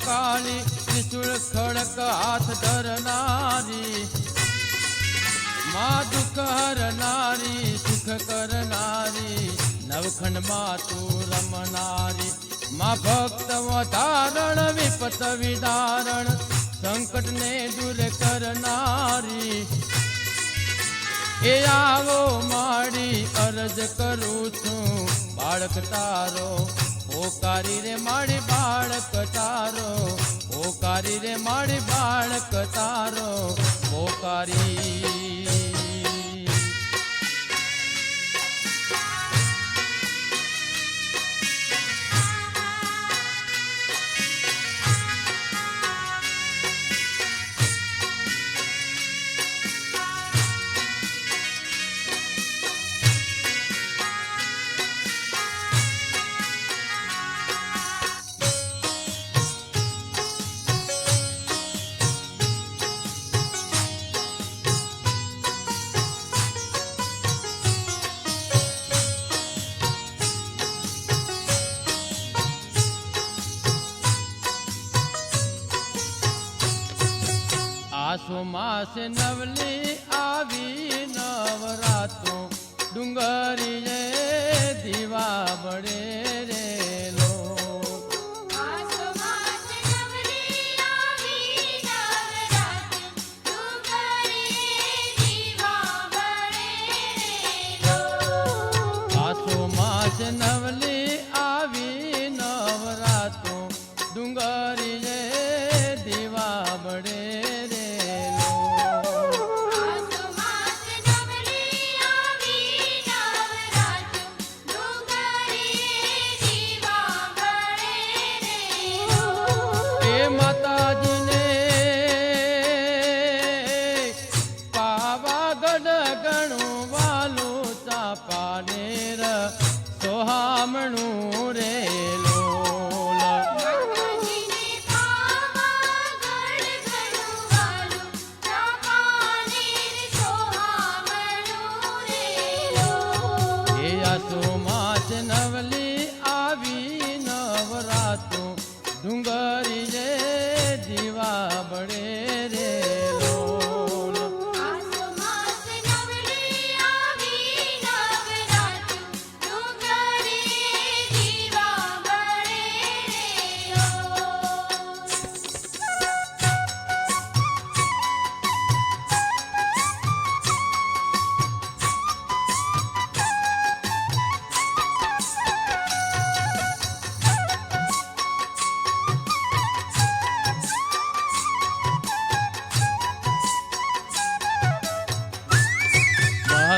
કાળી ત્રિશુળ ખડક હાથ ધરનારી માં દુઃખ હરનારી સુખ કરનારી નવખંડ માં તું રમનારી માં ભક્ત ધારણ વિપત વિદારણ સંકટ ને દૂર કરનારી એ આવો માડી અરજ કરું છું બાળક તારો પોકારી રે માડી બાળક તારો પોકારી રે માડી બાળક તારો પોકારી આસો માસ નવલી આવી નવરાતો ડુંગરીએ દીવા બળે રે લો આસો માસ નવલી આવી નવરાતો ડુંગરીએ દીવા બળે રે લો આસો માસ નવલી આવી નવરાતો ડુંગરીએ દીવા બળે માતાજીને પાવાગઢ ગણું વાલું ચાપાનેર સોહામણું રે લોલ માતાજીને પાવાગઢ ગણું વાલું ચાપાનેર સોહામણું રે લો એ આસો માસ નવલી આવી નવરાતો ડુંગરીએ દીવા બળે રે લોલ આસો માસ નવલી આવી નવરાતો ડુંગરીએ દીવા બળે રે લો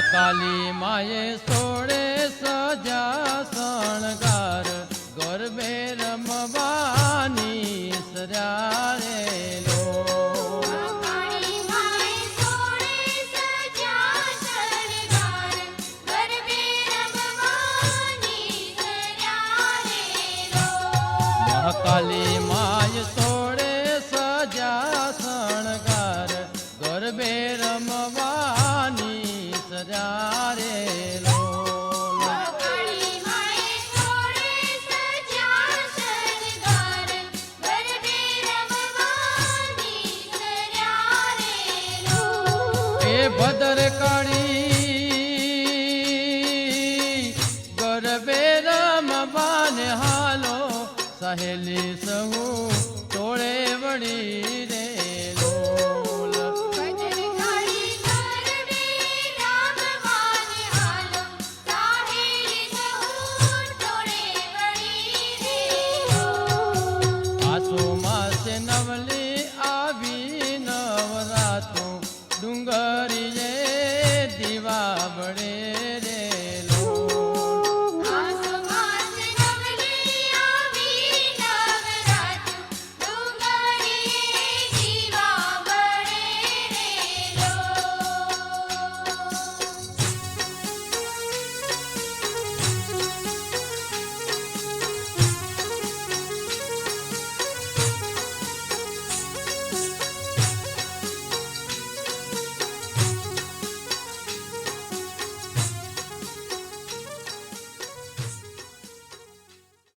કાલી માએ સોળે સજા શણગાર ગરબે રમવાની સર્યા રે લો કાળી માએ સોળે સજા શણગાર ગરબે રમવાની સર્યા રે લો મહાકાલી માય સોળે સજા શણગાર ગરબે રમવાની સર્યા રે લોલ કાળી માએ સોળે સજા શણગાર ગરબે રમવાની સર્યા રે લો એ ભદર કાળી ગરબે રમવાને હાલો સહેલી સહુ